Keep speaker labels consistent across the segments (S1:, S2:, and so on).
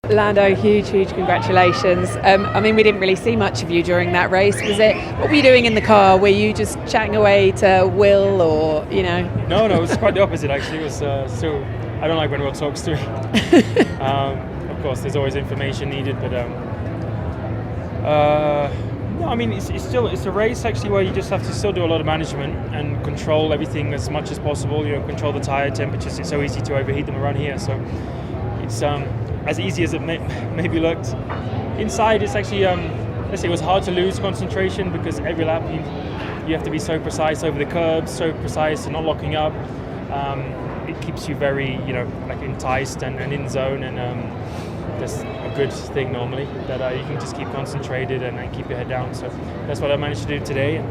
S1: Lando, huge congratulations. I mean, we didn't really see much of you during that race. What were you doing in the car? Were you just chatting away to Will or,
S2: No, it was quite the opposite actually. It was still, I don't like when Will talks to me. Of course, there's always information needed, but no, I mean, it's a race actually where you just have to still do a lot of management and control everything as much as possible. Control the tire temperatures. It's so easy to overheat them around here, so it's as easy as it maybe looked. Inside, it's actually, let's say it was hard to lose concentration because every lap you have to be so precise over the curbs, so precise and not locking up. It keeps you very, like enticed and in zone, and that's a good thing normally, that you can just keep concentrated and keep your head down. So that's what I managed to do today.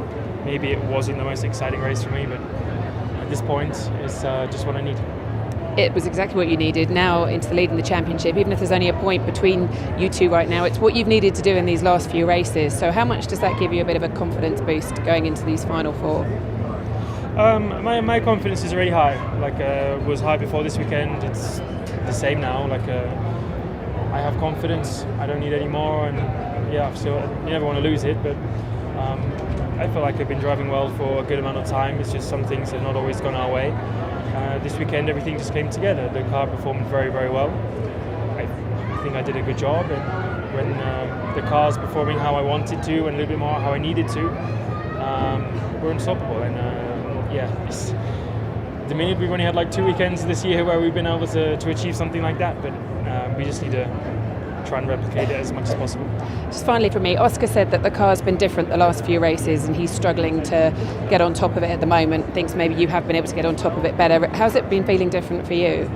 S2: Maybe it wasn't the most exciting race for me, but at this point, it's just what I need.
S1: It was exactly what you needed. Now into the lead in the championship, even if there's only a point between you two right now, it's what you've needed to do in these last few races. So how much does that give you a bit of a confidence boost going into these final four?
S2: My confidence is already high. Was high before this weekend. It's the same now. I have confidence. I don't need any more. And yeah, so you never want to lose it. But I feel like I've been driving well for a good amount of time. It's just some things have not always gone our way. This weekend, everything just came together. The car performed very well. I think I did a good job. And when the car's performing how I wanted to and a little bit more how I needed to, we're unstoppable. And it's the minute we've only had 2 weekends this year where we've been able to achieve something like that, but we just need to try and replicate it as much as possible.
S1: Just finally from me, Oscar said that the car's been different the last few races and he's struggling to get on top of it at the moment, thinks maybe you have been able to get on top of it better. How's it been feeling different for you?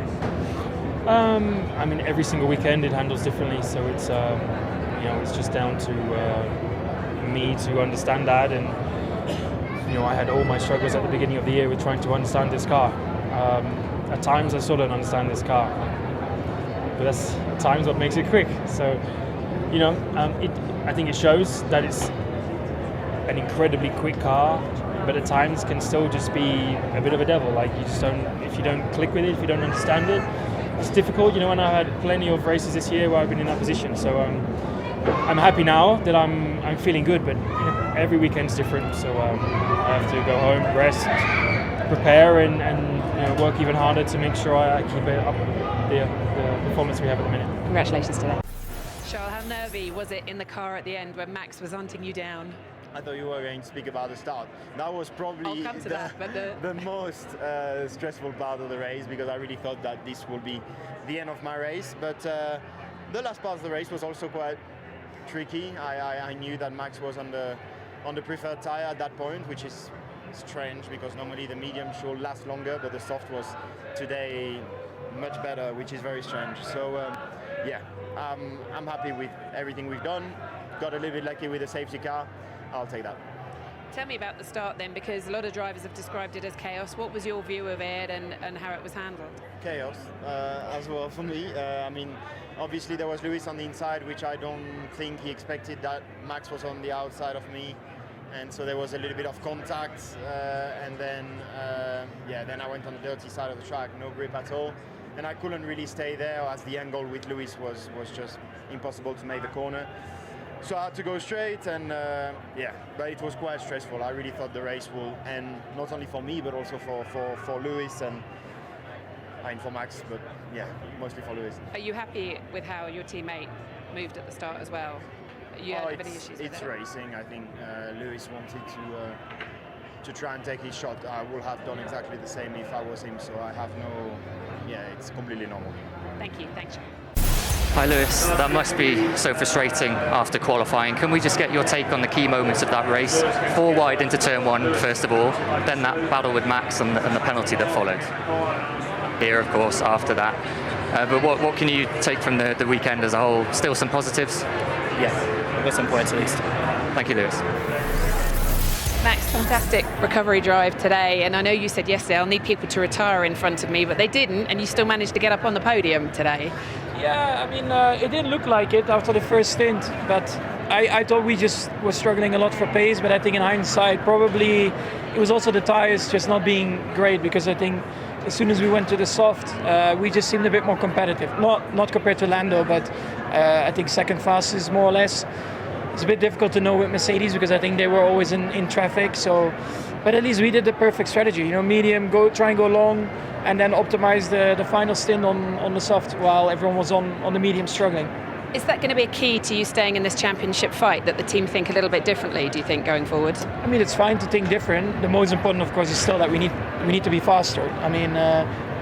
S2: I mean, every single weekend it handles differently, so it's it's just down to me to understand that. And I had all my struggles at the beginning of the year with trying to understand this car. At times I still don't understand this car, but that's at times what makes it quick. So I think it shows that it's an incredibly quick car, but at times can still just be a bit of a devil. You just don't, if you don't click with it, if you don't understand it, it's difficult. And I had plenty of races this year where I've been in that position. So I'm happy now that I'm feeling good, but every weekend's different. So I have to go home, rest, prepare, and work even harder to make sure I keep it up the performance we have at the minute.
S1: Congratulations today. Charles, how nervy was it in the car at the end when Max was hunting you down?
S3: I thought you were going to speak about the start. That was probably the most stressful part of the race, because I really thought that this will be the end of my race. But the last part of the race was also quite tricky. I knew that Max was on the preferred tire at that point, which is strange because normally the medium should last longer, but the soft was today much better, which is very strange. So I'm happy with everything we've done. Got a little bit lucky with the safety car. I'll take that.
S1: Tell me about the start then, because a lot of drivers have described it as chaos. What was your view of it and how it was handled?
S3: Chaos as well for me. I mean, obviously there was Lewis on the inside, which I don't think he expected that Max was on the outside of me, and so there was a little bit of contact, and then I went on the dirty side of the track, no grip at all, and I couldn't really stay there as the angle with Lewis was just impossible to make the corner. So I had to go straight, and but it was quite stressful. I really thought the race will end not only for me but also for Lewis and for Max, but mostly for Lewis.
S1: Are you happy with how your teammate moved at the start as well? You had any issues with it?
S3: It's racing. I think Lewis wanted to try and take his shot. I would have done exactly the same if I was him. So I have it's completely normal.
S1: Thank you. Thanks.
S4: Hi Lewis, that must be so frustrating after qualifying. Can we just get your take on the key moments of that race? 4 wide into turn 1 first of all, then that battle with Max and the penalty that followed. Here of course after that. But what can you take from the weekend as a whole? Still some positives?
S5: Yeah, I've got some points at least.
S4: Thank you Lewis.
S1: Max, fantastic recovery drive today, and I know you said yesterday I'll need people to retire in front of me, but they didn't, and you still managed to get up on the podium today.
S2: Yeah, I mean, it didn't look like it after the first stint, but
S6: I thought we just were struggling a lot for pace, but I think in hindsight, probably it was also the tires just not being great, because I think as soon as we went to the soft, we just seemed a bit more competitive. Not compared to Lando, but I think second fastest more or less. It's a bit difficult to know with Mercedes because I think they were always in traffic. So, but at least we did the perfect strategy. Medium, try and go long, and then optimize the final stint on the soft while everyone was on the medium struggling.
S1: Is that going to be a key to you staying in this championship fight, that the team think a little bit differently, do you think, going forward?
S6: I mean, it's fine to think different. The most important, of course, is still that we need to be faster. I mean,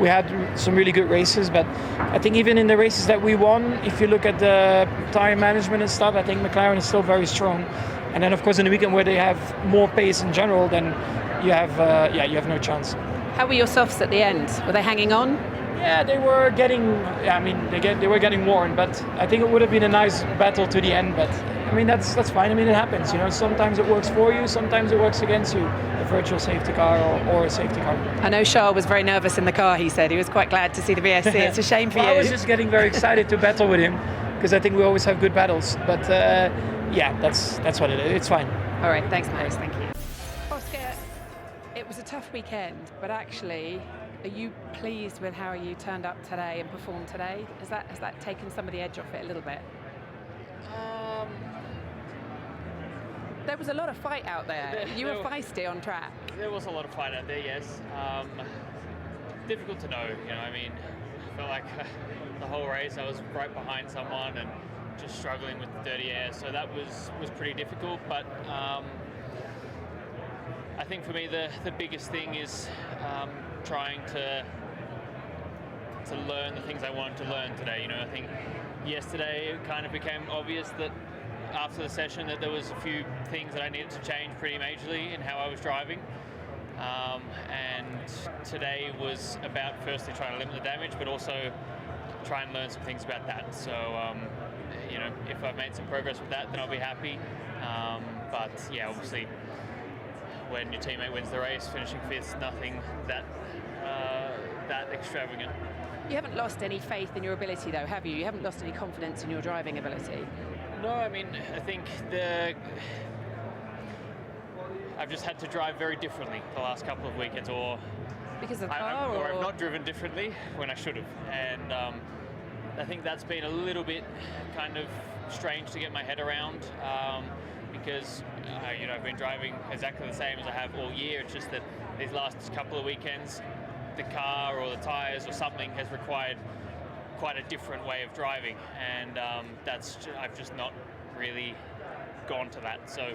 S6: we had some really good races, but I think even in the races that we won, if you look at the tire management and stuff, I think McLaren is still very strong. And then, of course, in the weekend where they have more pace in general, then you have no chance.
S1: How were your softs at the end? Were they hanging on?
S6: Yeah, they were getting. They were getting worn, but I think it would have been a nice battle to the end. But I mean, that's fine. I mean, it happens. Sometimes it works for you, sometimes it works against you. A virtual safety car or a safety car.
S1: I know Charles was very nervous in the car. He said he was quite glad to see the VSC. It's a shame for you.
S6: I was just getting very excited to battle with him because I think we always have good battles. But that's what it is. It's fine.
S1: All right, thanks, Max. Thank you. Oscar, it was a tough weekend, but actually, are you pleased with how you turned up today and performed today? Has that taken some of the edge off it a little bit? There was a lot of fight out there. You were feisty on track.
S7: There was a lot of fight out there, yes. Difficult to know, I mean, I felt like the whole race I was right behind someone and just struggling with the dirty air, so that was pretty difficult, but I think for me the biggest thing is trying to learn the things I wanted to learn today. I think yesterday it kind of became obvious that after the session that there was a few things that I needed to change pretty majorly in how I was driving, and today was about firstly trying to limit the damage, but also try and learn some things about that. So if I've made some progress with that, then I'll be happy, but yeah, obviously when your teammate wins the race, finishing fifth, nothing that extravagant.
S1: You haven't lost any faith in your ability, though, have you? You haven't lost any confidence in your driving ability?
S7: No, I mean, I think I've just had to drive very differently the last couple of weekends, or
S1: because of
S7: I've not driven differently when I should have, and I think that's been a little bit kind of strange to get my head around, because I've been driving exactly the same as I have all year. It's just that these last couple of weekends, the car or the tires or something has required quite a different way of driving, and I've just not really gone to that. So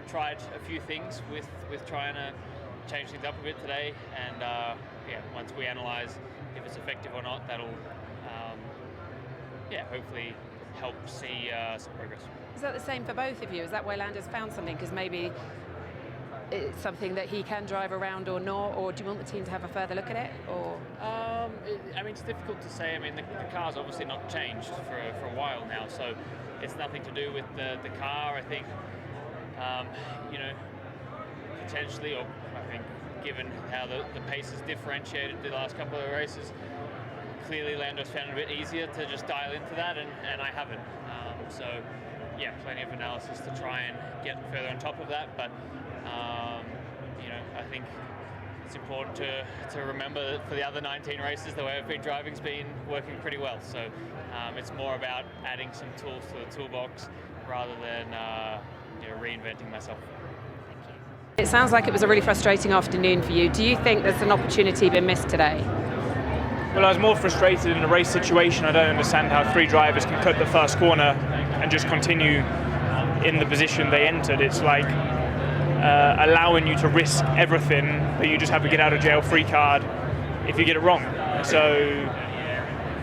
S7: tried a few things with trying to change things up a bit today, and once we analyze if it's effective or not, that'll hopefully help see some progress.
S1: Is that the same for both of you? Is that where Lando's found something? Because maybe it's something that he can drive around or not, or do you want the team to have a further look at it? Or
S7: it's difficult to say. I mean, the car's obviously not changed for a while now, so it's nothing to do with the car. I think, potentially, or I think given how the pace has differentiated the last couple of races, clearly Lando's found it a bit easier to just dial into that, and I haven't. So, yeah, plenty of analysis to try and get further on top of that, but I think it's important to remember that for the other 19 races, the way I've been driving's been working pretty well. So it's more about adding some tools to the toolbox rather than reinventing myself.
S1: It sounds like it was a really frustrating afternoon for you. Do you think there's an opportunity been missed today?
S2: Well, I was more frustrated in a race situation. I don't understand how three drivers can cut the first corner and just continue in the position they entered. It's like allowing you to risk everything, but you just have a get out of jail free card if you get it wrong. So,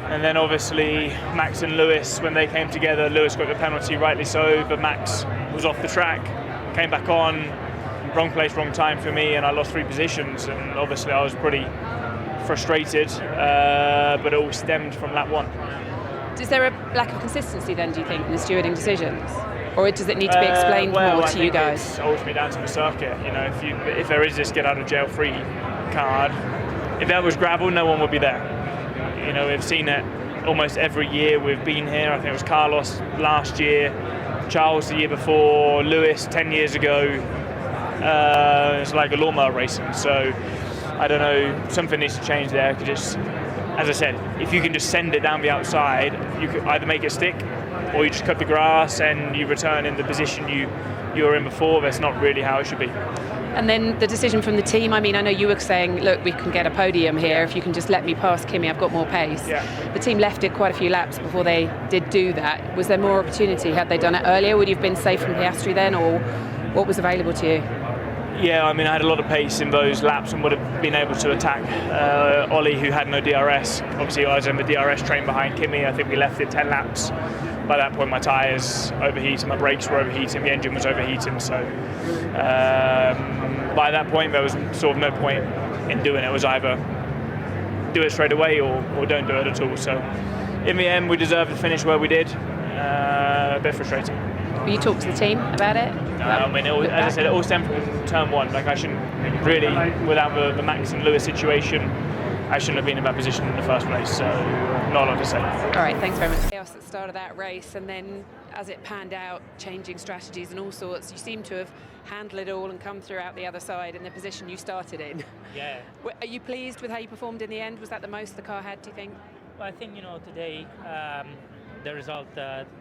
S2: and then obviously Max and Lewis, when they came together, Lewis got the penalty, rightly so, but Max was off the track, came back on, wrong place, wrong time for me, and I lost 3 positions, and obviously I was pretty frustrated, but it all stemmed from lap 1.
S1: Is there a lack of consistency then, do you think, in the stewarding decisions? Or does it need to be explained more to you guys?
S2: It's ultimately down to the circuit. If there is this get out of jail free card, if that was gravel, no one would be there. We've seen it almost every year we've been here. I think it was Carlos last year, Charles the year before, Lewis 10 years ago. It's like a lawnmower racing. So I don't know, something needs to change there. Just, as I said, if you can just send it down the outside, you could either make it stick, or you just cut the grass and you return in the position you were in before. That's not really how it should be.
S1: And then the decision from the team, I mean, I know you were saying, look, we can get a podium here if you can just let me pass Kimi, I've got more pace.
S2: Yeah.
S1: The team left it quite a few laps before they did do that. Was there more opportunity? Had they done it earlier, would you have been safe from Piastri then, or what was available to you?
S2: Yeah, I mean, I had a lot of pace in those laps and would have been able to attack Ollie, who had no DRS. Obviously, I was in the DRS train behind Kimi. I think we left it 10 laps. By that point, my tyres overheated, my brakes were overheating, the engine was overheating. So by that point, there was sort of no point in doing it. It was either do it straight away or don't do it at all. So in the end, we deserved to finish where we did. A bit frustrating.
S1: Will you talk to the team about it?
S2: I mean, as I said, it all stemmed from turn one. Like, I shouldn't really, without the Max and Lewis situation, I shouldn't have been in that position in the first place. So not a lot to say.
S1: All right, thanks very much. Chaos at the start of that race, and then as it panned out, changing strategies and all sorts, you seem to have handled it all and come through out the other side in the position you started in.
S8: Yeah.
S1: Are you pleased with how you performed in the end? Was that the most the car had, do you think?
S8: Well, I think, today the result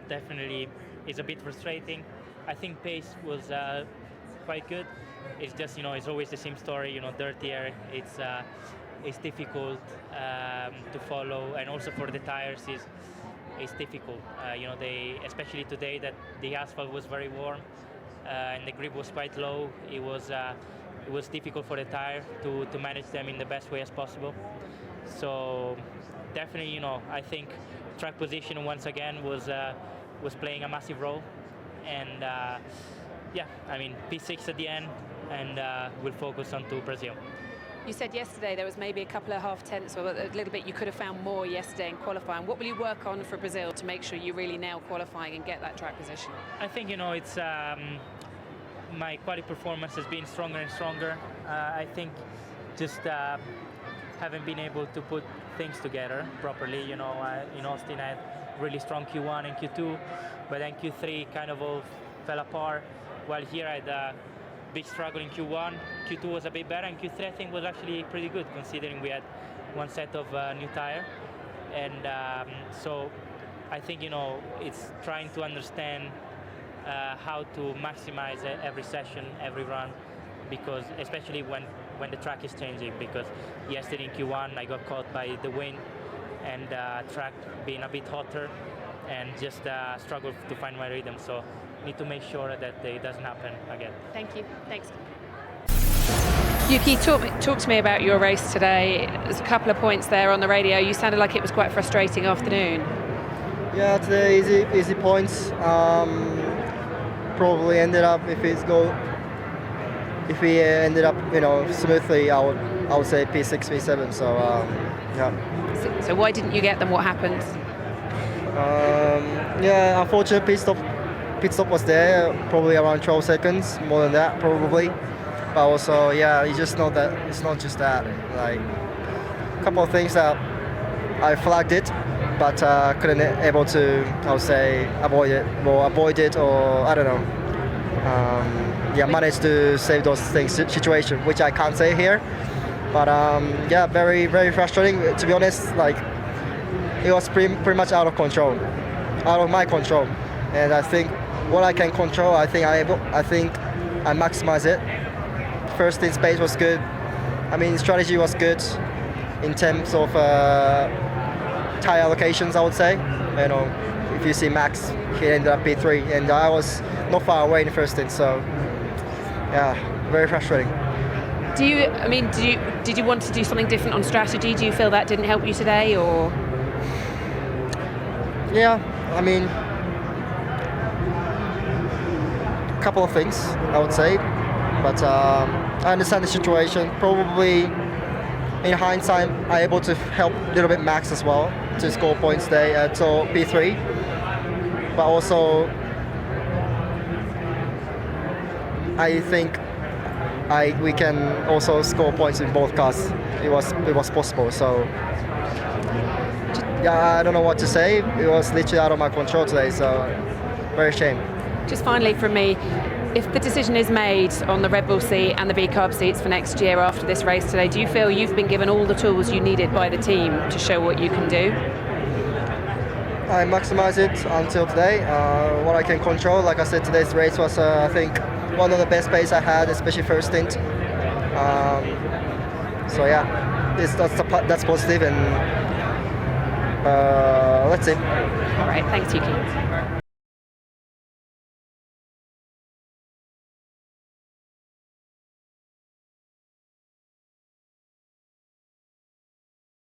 S8: definitely is a bit frustrating. I think pace was quite good. It's just, it's always the same story, dirty air. It's difficult to follow, and also for the tires it's difficult. Especially today that the asphalt was very warm and the grip was quite low. It was difficult for the tire to manage them in the best way as possible. So definitely, I think track position once again was playing a massive role, and yeah, I mean, P6 at the end, and we'll focus on to Brazil.
S1: You said yesterday there was maybe a couple of half tenths or a little bit you could have found more yesterday in qualifying. What will you work on for Brazil to make sure you really nail qualifying and get that track position?
S8: I think, it's my quality performance has been stronger and stronger. I think just haven't been able to put things together properly. In Austin I had really strong Q1 and Q2, but then Q3 kind of all fell apart, while here I had a big struggle in Q1. Q2 was a bit better, and Q3 I think was actually pretty good considering we had one set of new tire. And so I think, it's trying to understand how to maximize every session, every run, because especially when the track is changing, because yesterday in Q1 I got caught by the wind and track being a bit hotter, and just struggled to find my rhythm. So need to make sure that it doesn't happen again.
S1: Thank you. Thanks. Yuki, talk to me about your race today. There's a couple of points there on the radio. You sounded like it was quite a frustrating afternoon.
S9: Yeah, today easy points. Probably ended up if we ended up smoothly, I would say P6, P7. So yeah.
S1: So why didn't you get them? What happened?
S9: Yeah, unfortunately pit stop was there, probably around 12 seconds, more than that probably. But also, yeah, you just know that it's not just that. Like, a couple of things that I flagged it, but couldn't able to, I would say, avoid it, or I don't know. Yeah, managed to save those things situation, which I can't say here. But yeah, very very frustrating. To be honest, like, it was pretty much out of my control, and I think what I can control, I think I maximize it. First in space was good. I mean, strategy was good in terms of tire allocations, I would say. If you see Max, he ended up P3, and I was not far away in the first stint. So yeah, very frustrating.
S1: Did you want to do something different on strategy? Do you feel that didn't help you today, or?
S9: Yeah, I mean, a couple of things, I would say, but I understand the situation. Probably, in hindsight, I'm able to help a little bit Max as well to score points today, so P3. But also, I think we can also score points in both cars. It was possible. So yeah, I don't know what to say. It was literally out of my control today. So very shame.
S1: Just finally from me, if the decision is made on the Red Bull seat and the V-carb seats for next year after this race today, do you feel you've been given all the tools you needed by the team to show what you can do?
S9: I maximized it until today. What I can control, like I said, today's race was, I think, one of the best pace I had, especially first stint. So yeah, that's positive, and let's see.
S1: All right, thanks, Yuki.